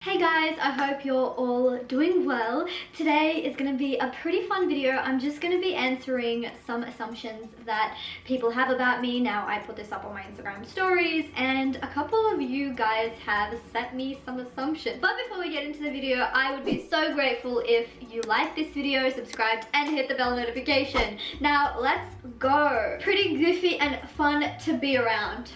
Hey guys, I hope you're all doing well. Today is going to be a pretty fun video. I'm just going to be answering some assumptions that people have about me. Now, I put this up on my Instagram stories and a couple of you guys have sent me some assumptions. But before we get into the video, I would be so grateful if you liked this video, subscribed, and hit the bell notification. Now, let's go. Pretty goofy and fun to be around.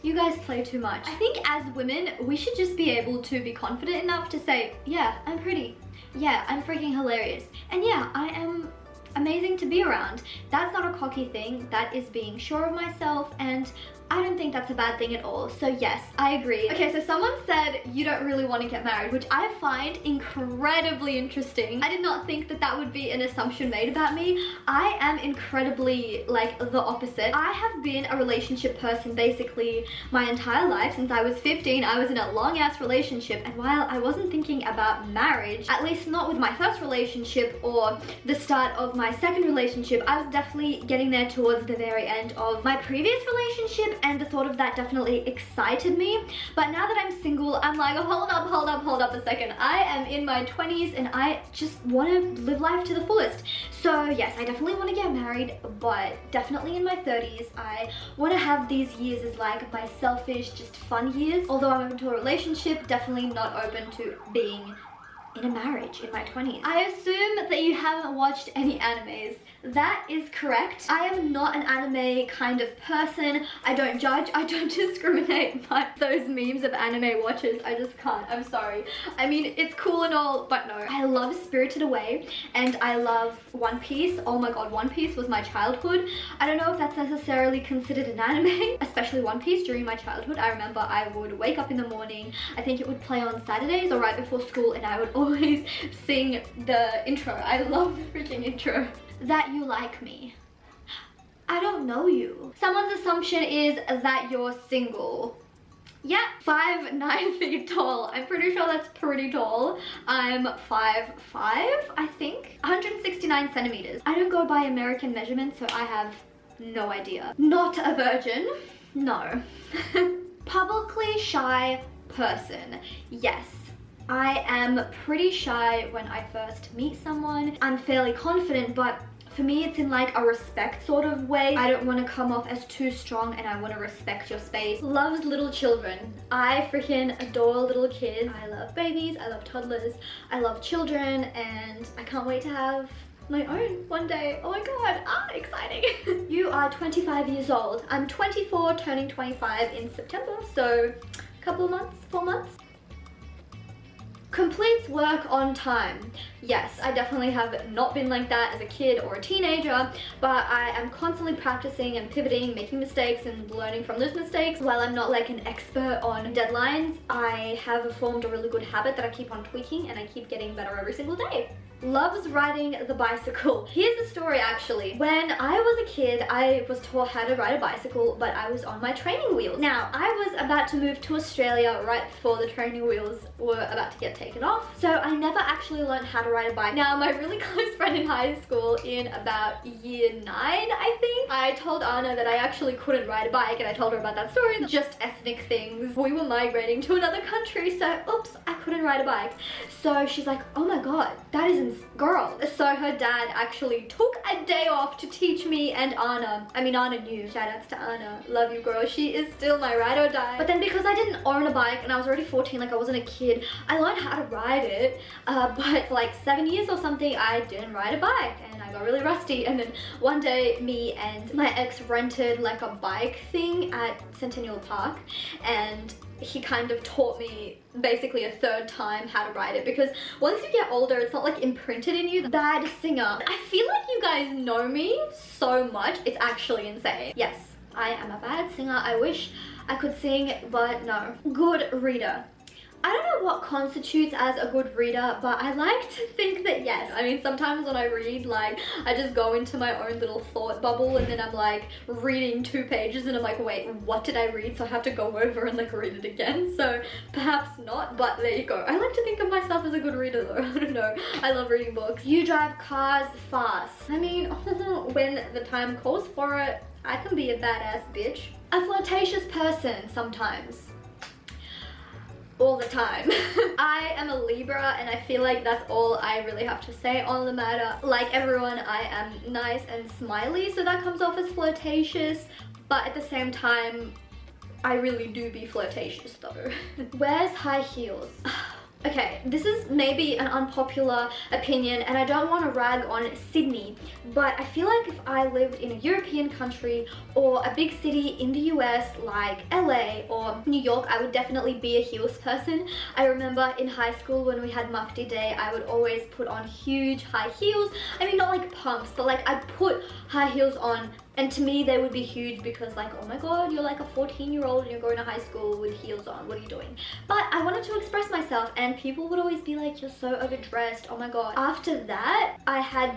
You guys play too much. I think as women, we should just be able to be confident enough to say, yeah, I'm pretty. Yeah, I'm freaking hilarious. And yeah, I am amazing to be around. That's not a cocky thing. That is being sure of myself, and I don't think that's a bad thing at all. So yes, I agree. Okay, so someone said you don't really want to get married, which I find incredibly interesting. I did not think that that would be an assumption made about me. I am incredibly like the opposite. I have been a relationship person basically my entire life. Since I was 15, I was in a long ass relationship, and while I wasn't thinking about marriage, at least not with my first relationship or the start of my second relationship, I was definitely getting there towards the very end of my previous relationship, and the thought of that definitely excited me. But now that I'm single, I'm like, hold up a second. I am in my 20s and I just want to live life to the fullest. So yes, I definitely want to get married, but definitely in my 30s, I want to have these years as like my selfish, just fun years. Although I'm open to a relationship, definitely not open to being in a marriage in my 20s. I assume that you haven't watched any animes. That is correct. I am not an anime kind of person. I don't judge, I don't discriminate, but those memes of anime watchers, I just can't. I'm sorry. I mean, it's cool and all, but no. I love Spirited Away and I love One Piece. Oh my god, One Piece was my childhood. I don't know if that's necessarily considered an anime, especially One Piece during my childhood. I remember I would wake up in the morning, I think it would play on Saturdays or right before school, and I would always sing the intro. I love the freaking intro. That you like me. I don't know you. Someone's assumption is that you're single. Yeah, 5'9" feet tall. I'm pretty sure that's pretty tall. I'm 5'5", I think. 169 centimeters. I don't go by American measurements, so I have no idea. Not a virgin. No. Publicly shy person. Yes. I am pretty shy when I first meet someone. I'm fairly confident, but for me it's in like a respect sort of way. I don't want to come off as too strong and I want to respect your space. Loves little children. I freaking adore little kids. I love babies, I love toddlers, I love children, and I can't wait to have my own one day. Oh my god, exciting. You are 25 years old. I'm 24, turning 25 in September, so a couple of months, 4 months. Completes work on time. Yes, I definitely have not been like that as a kid or a teenager, but I am constantly practicing and pivoting, making mistakes and learning from those mistakes. While I'm not like an expert on deadlines, I have formed a really good habit that I keep on tweaking and I keep getting better every single day. Loves riding the bicycle. Here's the story actually. When I was a kid, I was taught how to ride a bicycle, but I was on my training wheels. Now, I was about to move to Australia right before the training wheels were about to get taken off, so I never actually learned how to ride a bike. Now, my really close friend in high school in about year 9, I think, I told Anna that I actually couldn't ride a bike, and I told her about that story. Just ethnic things. We were migrating to another country, so oops, I couldn't ride a bike. So she's like, oh my god, that is girl. So her dad actually took a day off to teach me and Anna. I mean, Anna knew. Shout outs to Anna. Love you, girl. She is still my ride or die. But then because I didn't own a bike and I was already 14, like I wasn't a kid, I learned how to ride it. But for like 7 years or something, I didn't ride a bike and I got really rusty. And then one day, me and my ex rented like a bike thing at Centennial Park, and he kind of taught me basically a third time how to ride it, because once you get older, it's not like imprinted in you. Bad singer. I feel like you guys know me so much, it's actually insane. Yes, I am a bad singer. I wish I could sing, but no. Good reader. I don't know what constitutes as a good reader, but I like to think that yes. I mean, sometimes when I read, like, I just go into my own little thought bubble and then I'm like reading 2 pages and I'm like, wait, what did I read? So I have to go over and like read it again. So perhaps not, but there you go. I like to think of myself as a good reader though. I don't know. I love reading books. You drive cars fast. I mean, when the time calls for it, I can be a badass bitch. A flirtatious person sometimes. all the time. I am a Libra and I feel like that's all I really have to say on the matter. Like everyone, I am nice and smiley, so that comes off as flirtatious, but at the same time, I really do be flirtatious though. Wears high heels. Okay, this is maybe an unpopular opinion and I don't want to rag on Sydney, but I feel like if I lived in a European country or a big city in the US like LA or New York, I would definitely be a heels person. I remember in high school when we had mufti day, I would always put on huge high heels. I mean, not like pumps, but like I'd put high heels on. And to me, they would be huge because like, oh my God, you're like a 14-year-old and you're going to high school with heels on. What are you doing? But I wanted to express myself and people would always be like, you're so overdressed. Oh my God. After that, I had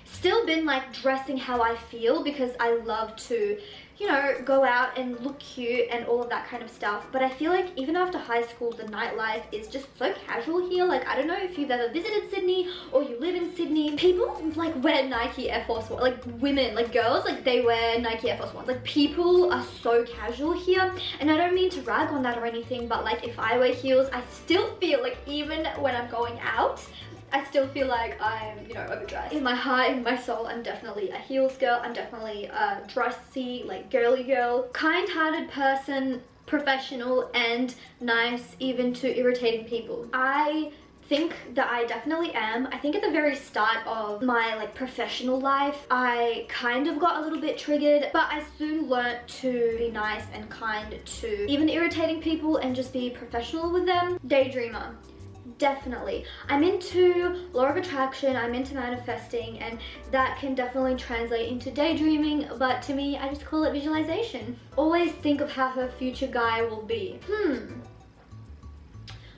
still been like dressing how I feel because I love to, you know, go out and look cute and all of that kind of stuff. But I feel like even after high school, the nightlife is just so casual here. Like, I don't know if you've ever visited Sydney or you live in Sydney. People like wear Nike Air Force One, like women, like girls, like they wear Nike Air Force Ones. Like people are so casual here. And I don't mean to rag on that or anything, but like if I wear heels, I still feel like even when I'm going out, I still feel like I'm, you know, overdressed. In my heart, in my soul, I'm definitely a heels girl. I'm definitely a dressy, like girly girl. Kind-hearted person, professional and nice even to irritating people. I think that I definitely am. I think at the very start of my like professional life, I kind of got a little bit triggered, but I soon learnt to be nice and kind to even irritating people and just be professional with them. Daydreamer. Definitely. I'm into law of attraction, I'm into manifesting, and that can definitely translate into daydreaming, but to me, I just call it visualization. Always think of how her future guy will be.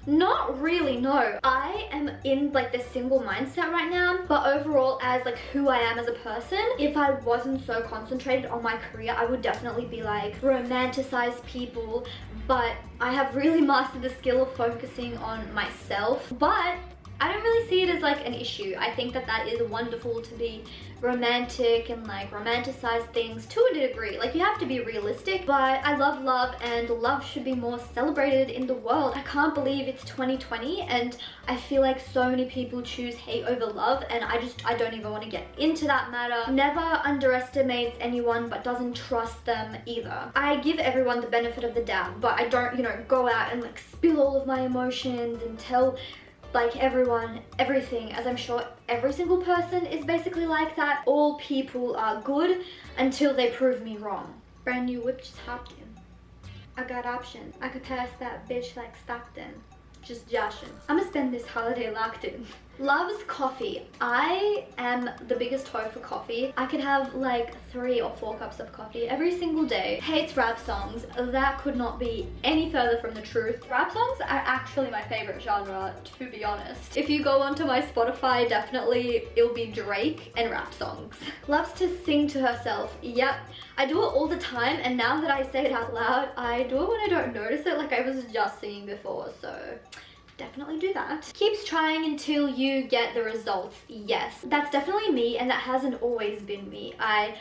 Not really, no. I am in like the single mindset right now, but overall as like who I am as a person, if I wasn't so concentrated on my career, I would definitely be like romanticize people, but I have really mastered the skill of focusing on myself. But I don't really see it as like an issue. I think that that is wonderful to be romantic and like romanticize things to a degree. Like you have to be realistic, but I love love and love should be more celebrated in the world. I can't believe it's 2020 and I feel like so many people choose hate over love and I don't even want to get into that matter. Never underestimates anyone but doesn't trust them either. I give everyone the benefit of the doubt, but I don't, you know, go out and like spill all of my emotions and tell like everyone, everything, as I'm sure every single person is basically like that. All people are good until they prove me wrong. Brand new whip just hopped in. I got options. I could pass that bitch like Stockton. Just joshing. I'm gonna spend this holiday locked in. Loves coffee. I am the biggest hoe for coffee. I could have like 3 or 4 cups of coffee every single day. Hates rap songs. That could not be any further from the truth. Rap songs are actually my favorite genre, to be honest. If you go onto my Spotify, definitely it'll be Drake and rap songs. Loves to sing to herself. Yep. I do it all the time, and now that I say it out loud, I do it when I don't notice it, like I was just singing before, so definitely do that. Keeps trying until you get the results. Yes, that's definitely me, and that hasn't always been me. I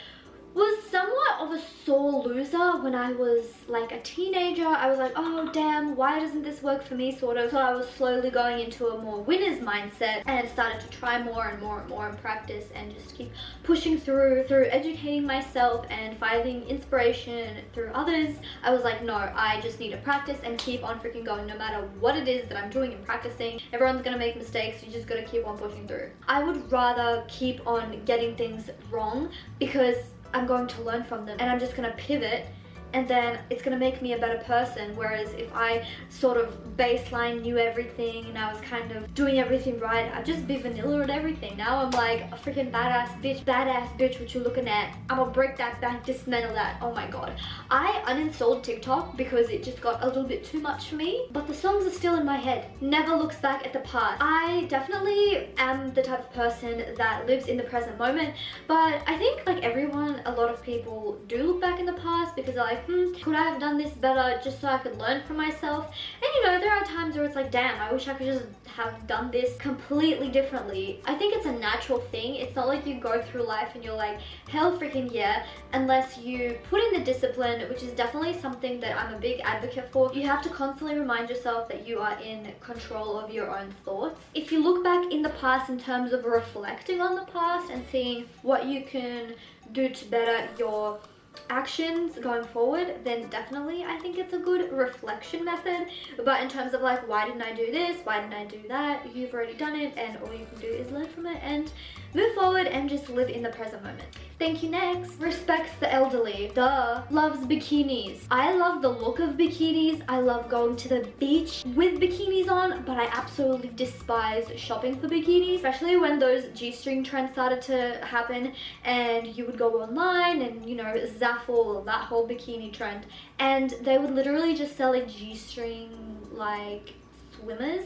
was somewhat of a sore loser when I was like a teenager. I was like, oh damn, why doesn't this work for me, sort of. So I was slowly going into a more winner's mindset and started to try more and more and more and practice and just keep pushing through educating myself and finding inspiration through others. I was like, no, I just need to practice and keep on freaking going no matter what it is that I'm doing and practicing. Everyone's gonna make mistakes, you just gotta keep on pushing through. I would rather keep on getting things wrong because I'm going to learn from them and I'm just gonna pivot and then it's gonna make me a better person. Whereas if I sort of baseline knew everything and I was kind of doing everything right, I'd just be vanilla at everything. Now I'm like a freaking badass bitch, what you looking at? I'm gonna break that back, dismantle that. Oh my god. I uninstalled TikTok because it just got a little bit too much for me, but the songs are still in my head. Never looks back at the past. I definitely am the type of person that lives in the present moment, but I think like everyone, a lot of people do look back in the past because I like like, could I have done this better just so I could learn from myself? And you know, there are times where it's like, damn, I wish I could just have done this completely differently. I think it's a natural thing. It's not like you go through life and you're like, hell freaking yeah, unless you put in the discipline, which is definitely something that I'm a big advocate for. You have to constantly remind yourself that you are in control of your own thoughts. If you look back in the past in terms of reflecting on the past and seeing what you can do to better your actions going forward, then definitely I think it's a good reflection method. But in terms of like, why didn't I do this, why didn't I do that, you've already done it, and all you can do is learn from it and move forward and just live in the present moment. Thank you. Next, respects the elderly. Duh. Loves bikinis. I love the look of bikinis. I love going to the beach with bikinis on, but I absolutely despise shopping for bikinis, especially when those G-string trends started to happen and you would go online and, you know, Zaffle, that whole bikini trend, and they would literally just sell like G-string like swimmers.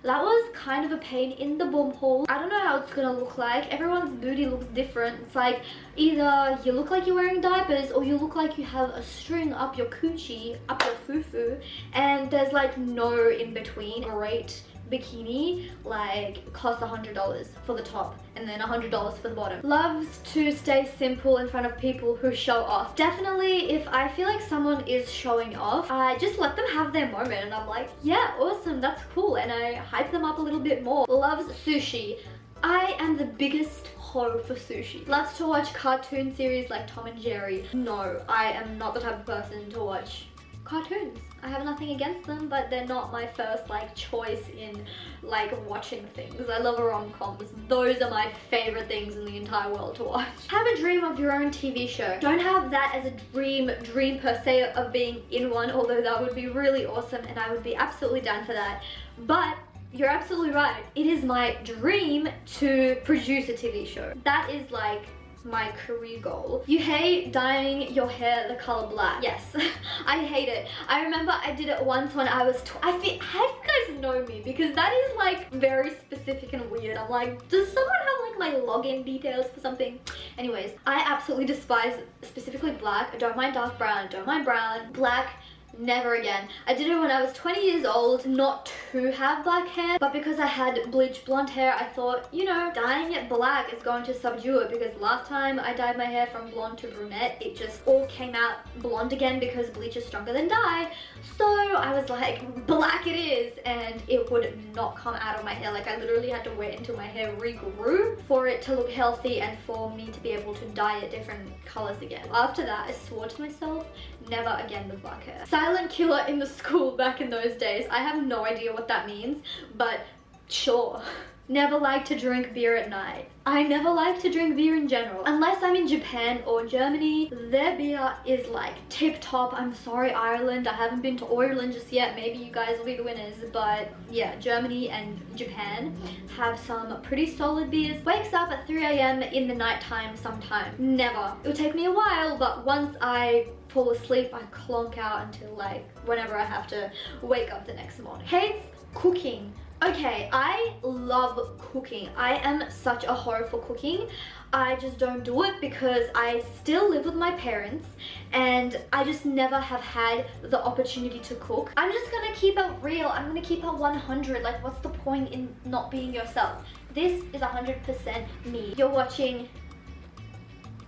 That was kind of a pain in the bum hole. I don't know how it's gonna look like. Everyone's booty looks different. It's like either you look like you're wearing diapers or you look like you have a string up your coochie, up your foo-foo, and there's like no in between. Great bikini like costs $100 for the top and then $100 for the bottom. Loves to stay simple in front of people who show off. Definitely, if I feel like someone is showing off, I just let them have their moment and I'm like, yeah, awesome, that's cool, and I hype them up a little bit more. Loves sushi. I am the biggest hoe for sushi. Loves to watch cartoon series like Tom and Jerry. No, I am not the type of person to watch cartoons. I have nothing against them, but they're not my first like choice in like watching things. I love rom-coms. Those are my favorite things in the entire world to watch. Have a dream of your own TV show. Don't have that as a dream per se of being in one, although that would be really awesome and I would be absolutely down for that. But you're absolutely right. It is my dream to produce a TV show. That is like my career goal. You hate dyeing your hair the color black. Yes, I hate it. I remember I did it once when I was how do you guys know me? Because that is like very specific and weird. I'm like, does someone have like my login details for something? Anyways, I absolutely despise specifically black. I don't mind dark brown, don't mind brown. Black, never again. I did it when I was 20 years old, not to have black hair, but because I had bleached blonde hair, I thought, you know, dyeing it black is going to subdue it, because last time I dyed my hair from blonde to brunette, it just all came out blonde again because bleach is stronger than dye. So I was like, black it is, and it would not come out of my hair. Like I literally had to wait until my hair regrew for it to look healthy and for me to be able to dye it different colors again. After that, I swore to myself, never again with black hair. Silent killer in the school back in those days. I have no idea what that means, but sure. Never liked to drink beer at night. I never like to drink beer in general. Unless I'm in Japan or Germany, their beer is like tip top. I'm sorry, Ireland. I haven't been to Ireland just yet. Maybe you guys will be the winners. But yeah, Germany and Japan have some pretty solid beers. Wakes up at 3 AM in the nighttime sometime. Never. It would take me a while, but once I fall asleep, I clonk out until like whenever I have to wake up the next morning. Hates cooking. Okay, I love cooking. I am such a hoe for cooking. I just don't do it because I still live with my parents and I just never have had the opportunity to cook. I'm just gonna keep it real. I'm gonna keep it 100. Like, what's the point in not being yourself? This is 100% me. You're watching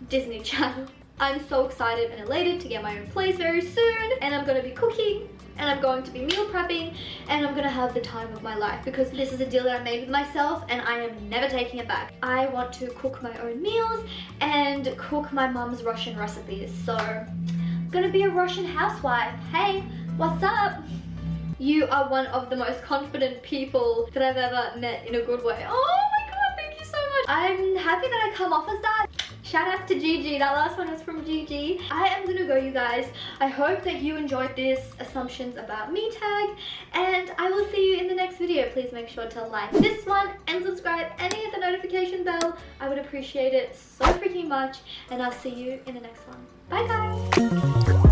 Disney Channel. I'm so excited and elated to get my own place very soon, and I'm gonna be cooking, and I'm going to be meal prepping, and I'm gonna have the time of my life because this is a deal that I made with myself and I am never taking it back. I want to cook my own meals and cook my mom's Russian recipes. So I'm gonna be a Russian housewife. Hey, what's up? You are one of the most confident people that I've ever met in a good way. Oh my god, thank you so much. I'm happy that I come off as that. Shout out to Gigi. That last one was from Gigi. I am gonna go, you guys. I hope that you enjoyed this assumptions about me tag, and I will see you in the next video. Please make sure to like this one and subscribe and hit the notification bell. I would appreciate it so freaking much, and I'll see you in the next one. Bye guys.